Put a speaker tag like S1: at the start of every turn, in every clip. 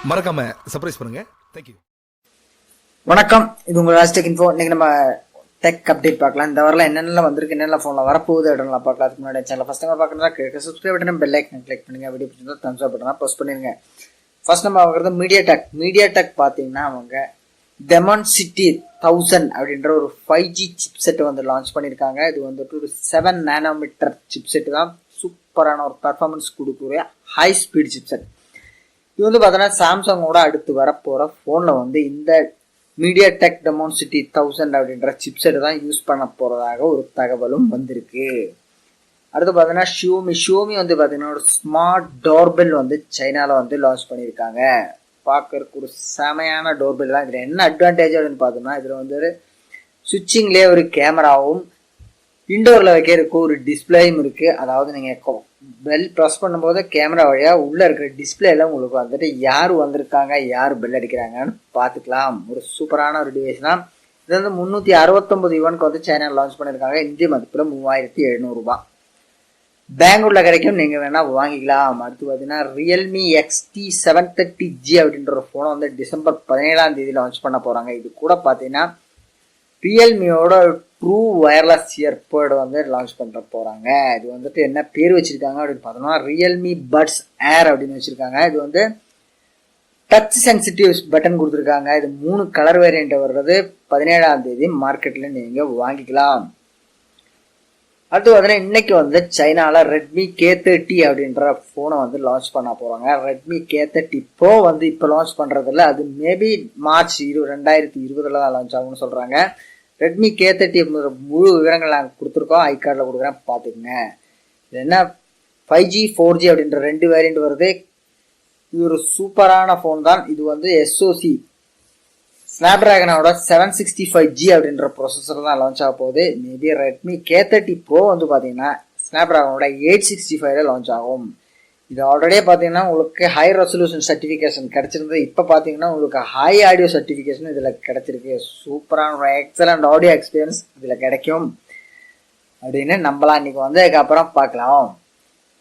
S1: மறக்காம சர்ப்ரைஸ் பண்ணுங்க. தேங்க்யூ.
S2: வணக்கம், இது உங்கள் ராஜ்டெக் இன்ஃபோ. இன்னைக்கு நம்ம டெக் அப்டேட் பார்க்கலாம். இந்த வரலாம் என்னென்ன வந்திருக்கு, என்னென்ன ஃபோனில் வரப்போகுது அப்படின்லாம் பார்க்கலாம். அதுக்கு முன்னாடி சேனல் ஃபஸ்ட் டைம் பார்க்கணும்னா subscribe button bell icon click பண்ணுங்க. வீடியோ பிடிச்சிருந்தா தம்ஸ் அப் பட்டனா ப்ரெஸ் பண்ணிருங்க. ஃபர்ஸ்ட் நம்ம வாங்குறது மீடியாடெக் பார்த்தீங்கன்னா அவங்க டெமான்சிட்டி 1000 அப்படின்ற ஒரு 5G சிப் செட் வந்து லான்ச் பண்ணியிருக்காங்க. இது வந்துட்டு ஒரு 7 நானோமீட்டர் சிப் செட் தான். சூப்பரான ஒரு பர்ஃபார்மன்ஸ் கொடுக்கக்கூடிய ஹை ஸ்பீட் சிப் செட். இது வந்து பார்த்தோன்னா சாம்சங்கோட அடுத்து வரப்போகிற ஃபோனில் வந்து இந்த மீடியாடெக் டெமான்சிட்டி 1000 அப்படின்ற சிப்செட் தான் யூஸ் பண்ண போகிறதாக ஒரு தகவலும் வந்திருக்கு. அடுத்து பார்த்தீங்கன்னா ஷியோமி வந்து பார்த்தீங்கன்னா ஒரு ஸ்மார்ட் டோர்பெல் வந்து சைனாவில் வந்து லான்ச் பண்ணியிருக்காங்க. பார்க்கறதுக்கு ஒரு செமையான டோர்பெல் தான். இதில் என்ன அட்வான்டேஜ் அப்படின்னு பார்த்தோம்னா இதில் வந்து சுவிட்சிங்லேயே ஒரு கேமராவும் இன்டோரில் வைக்கிறதுக்கு ஒரு டிஸ்பிளேயும் இருக்குது. அதாவது நீங்கள் பெல் ப்ரெஸ் பண்ணும்போது கேமரா வழியாக உள்ளே இருக்கிற டிஸ்பிளேல உங்களுக்கு வந்துட்டு யார் வந்திருக்காங்க, யார் பெல் அடிக்கிறாங்கன்னு பார்த்துக்கலாம். ஒரு சூப்பரான ஒரு டிவைஸ் தான். இது வந்து 369 யுவானுக்கு வந்து சைனா லான்ச் பண்ணியிருக்காங்க. இந்திய மதிப்பில் 3700 ரூபாய். பெங்களூரில் கிடைக்கும், நீங்கள் வேணால் வாங்கிக்கலாம். அடுத்து பார்த்தீங்கன்னா ரியல்மி XT 730G அப்படின்ற ஒரு ஃபோனை வந்து டிசம்பர் 17 லான்ச் பண்ண போகிறாங்க. இது கூட பார்த்தீங்கன்னா ரியல்மியோட ட்ரூ வயர்லெஸ் இயர்பட் வந்து லான்ச் பண்ண போகிறாங்க. இது வந்துட்டு என்ன பேர் வச்சுருக்காங்க அப்படின்னு பார்த்தோம்னா ரியல்மி பட்ஸ் ஏர் அப்படின்னு வச்சுருக்காங்க. இது வந்து டச் சென்சிட்டிவ் பட்டன் கொடுத்துருக்காங்க. இது 3 கலர் வேரியண்ட் வர்றது 17 மார்க்கெட்டில் நீங்கள் வாங்கிக்கலாம். அடுத்து பார்த்தீங்கன்னா இன்னைக்கு வந்து சைனாவில் ரெட்மி K30 அப்படின்ற ஃபோனை வந்து லான்ச் பண்ண போகிறாங்க. ரெட்மி K30 Pro வந்து இப்போ லான்ச் பண்ணுறதில்ல, அது மேபி மார்ச் 2020 தான் லான்ச் ஆகும்னு சொல்கிறாங்க. ரெட்மி K30 முழு விவரங்கள் நாங்கள் கொடுத்துருக்கோம், ஐ கார்டில் கொடுக்குறேன் பார்த்துக்குங்க. இது என்ன 5G 4G அப்படின்ற 2 வேரியண்ட் வருது. இது ஒரு சூப்பரான ஃபோன் தான். இது வந்து SoC ஸ்னாப்டிராகனோட 765G அப்படின்ற ப்ரொசஸர் தான் லான்ச் ஆக போகுது. மேபி ரெட்மி K30 Pro வந்து பார்த்தீங்கன்னா ஸ்னாப்டிராகனோட 865 லான்ச் ஆகும். இது ஆல்ரெடியே பார்த்தீங்கன்னா உங்களுக்கு ஹை ரெசல்யூஷன் சர்டிஃபிகேஷன் கிடச்சிருந்தது. இப்போ பார்த்தீங்கன்னா உங்களுக்கு ஹை ஆடியோ சர்டிஃபிகேஷன் இதில் கிடச்சிருக்கு. சூப்பரான ஒரு எக்ஸலண்ட் ஆடியோ எக்ஸ்பீரியன்ஸ் இதில் கிடைக்கும் அப்படின்னு நம்பலாம். இன்றைக்கி வந்து அதுக்கப்புறம் பார்க்கலாம்.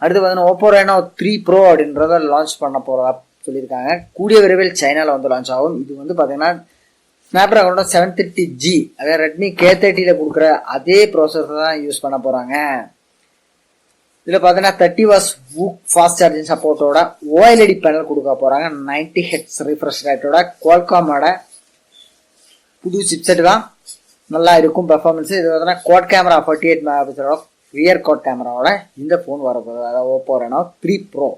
S2: அடுத்து பார்த்தீங்கன்னா Oppo Reno 3 Pro அப்படின்றத லான்ச் பண்ண போகிறதா சொல்லியிருக்காங்க. கூடிய விரைவில் சைனாவில் வந்து லான்ச் ஆகும். இது வந்து பார்த்தீங்கன்னா ஸ்னாப்டிராகனோட 730G அதே ரெட்மி K30 கொடுக்குற அதே ப்ராசஸர் தான் யூஸ் பண்ண போகிறாங்க. இதில் பார்த்தீங்கன்னா 30 வாட்ஸ் ஃபாஸ்ட் சார்ஜிங் சப்போர்ட்டோட OLED பேனல் கொடுக்க போகிறாங்க. 90 Hz ரிஃப்ரெஷ் ரேட்டோட குவால்காமோட புது சிப்செட் தான். நல்லா இருக்கும் பெர்ஃபார்மன்ஸ். இது பார்த்தீங்கன்னா குவாட் கேமரா 48 மெகாபிக்சலோட ரியர் குவாட் கேமராவோட இந்த ஃபோன் வரப்போகுது. அதாவது Oppo Reno 3 Pro.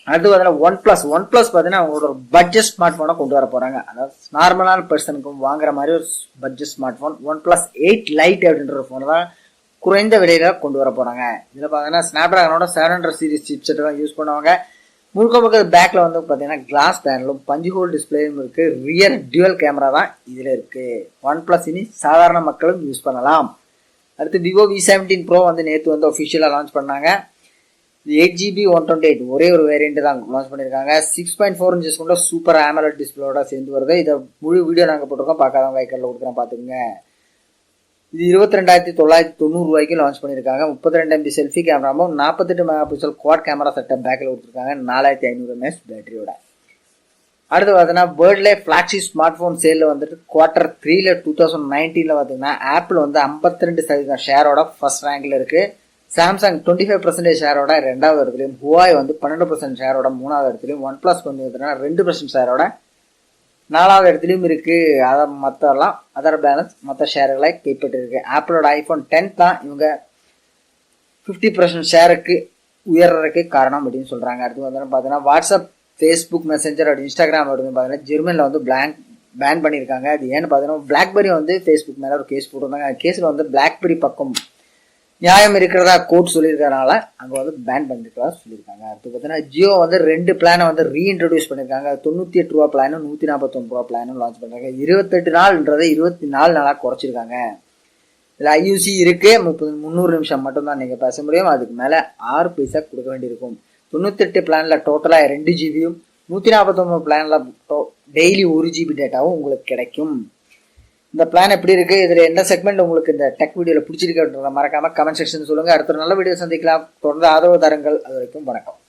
S2: அடுத்து பார்த்தீங்கன்னா ஒன் ப்ளஸ் பார்த்தீங்கன்னா அவங்களோட ஒரு பட்ஜெட் ஸ்மார்ட் ஃபோனை கொண்டு வர போகிறாங்க. அதாவது நார்மலான பர்சனுக்கும் வாங்குற மாதிரி ஒரு budget smart phone OnePlus 8 Lite அப்படின்ற ஒரு ஃபோனை தான் குறைந்த விலையில கொண்டு வர போகிறாங்க. இதில் பார்த்தீங்கன்னா ஸ்னாப்டிராகனோட 700 சீரிஸ் சிப்செட் தான் யூஸ் பண்ணுவாங்க. முழுக்க பேக்கில் வந்து பார்த்தீங்கன்னா கிளாஸ் பேனலும் பஞ்சு ஹோல் டிஸ்பிளேயும் இருக்குது. ரியர் டியூவல் கேமரா தான் இதில் இருக்குது. OnePlus இனி சாதாரண மக்களும் யூஸ் பண்ணலாம். அடுத்து Vivo V17 Pro வந்து நேற்று வந்து ஒஃபிஷியலாக லான்ச் பண்ணாங்க. 8GB 128 ஒரே ஒரு வேரியண்ட் தான் லான்ச் பண்ணியிருக்காங்க. 6.4 inches கொண்ட சூப்பர் AMOLED டிஸ்பிளேயோட சேர்ந்து வருது. இதை முழு வீடியோ நாங்கள் போட்டிருக்கோம், பார்க்காதவங்க ஐக்கார்டில் கொடுக்குறேன் பார்த்துக்குங்க. இது 22,990 ரூபாய்க்கு லான்ச் பண்ணியிருக்காங்க. 32 MP செல்ஃபி கேமராவும் 48 மெகாபிக்சல் குவாட் கேமரா செட்டப் பேக்கில் கொடுத்துருக்காங்க. 4500 mAh பேட்டரியோட. அடுத்து பார்த்தீங்கன்னா வேர்ல்ட்லே ஃப்ளாக்ஷிப் ஸ்மார்ட் ஃபோன் சேலில் வந்துட்டு Q3 2019 பார்த்தீங்கன்னா ஆப்பிள் வந்து 52% ஷேரோட ஃபர்ஸ்ட் ரேங்கில் இருக்குது. சாம்சங் 25% ஷேரோட 2வது இடத்துலையும், ஹுவாய் வந்து 12% ஷேரோட 3வது இடத்துலையும், OnePlus வந்து 2% ஷேரோட 4வது இடத்துலையும் இருக்குது. அதை மற்றெல்லாம் அதர் பேலன்ஸ் மற்ற ஷேர்களை கைப்பற்றிருக்கு. ஆப்பிளோட iPhone 10 தான் இவங்க 50% ஷேருக்கு உயர்றதுக்கு காரணம் அப்படின்னு சொல்கிறாங்க. அடுத்து வந்து பார்த்தீங்கன்னா வாட்ஸ்அப், ஃபேஸ்புக் மெசஞ்சர் அப்படி இன்ஸ்டாகிராம் அப்படின்னு பார்த்தீங்கன்னா ஜெர்மனியில் வந்து பேன் பண்ணியிருக்காங்க. அது ஏன்னு பார்த்தீங்கன்னா பிளாக்பெரி வந்து ஃபேஸ்புக் மேலே ஒரு கேஸ் போட்டிருந்தாங்க. அந்த கேஸில் வந்து பிளாக்பெரி பக்கம் நியாயம் இருக்கிறதா கோர்ட் சொல்லியிருக்கறனால அங்கே வந்து பேன் பண்ணிருக்கிறதா சொல்லியிருக்காங்க. அடுத்து பார்த்தீங்கன்னா ஜியோ வந்து 2 பிளானை வந்து ரீஇன்ட்ரடியூஸ் பண்ணியிருக்காங்க. 98 ரூபா பிளானும் 149 ரூபா பிளானும் லான்ச் பண்ணுறாங்க. 28 நாள்ன்றதை 24 நாளாக குறைச்சிருக்காங்க. இதில் IUC இருக்குது. 300 நிமிஷம் மட்டும்தான் நீங்கள் பேச முடியும். அதுக்கு மேலே 6 பைசா கொடுக்க வேண்டியிருக்கும். 98 பிளானில் டோட்டலாக 2GB, 149 பிளானில் டெய்லி 1GB டேட்டாவும் உங்களுக்கு கிடைக்கும். இந்த பிளான் எப்படி இருக்கு, இதுல எந்த செக்மெண்ட் உங்களுக்கு இந்த டெக் வீடியோல பிடிச்சிருக்குன்றத மறக்காம கமெண்ட் செக்ஷன் சொல்லுங்க. அடுத்த நல்ல வீடியோ சந்திக்கலாம். தொடர்ந்து ஆதரவு தாருங்கள். அது வரைக்கும் வணக்கம்.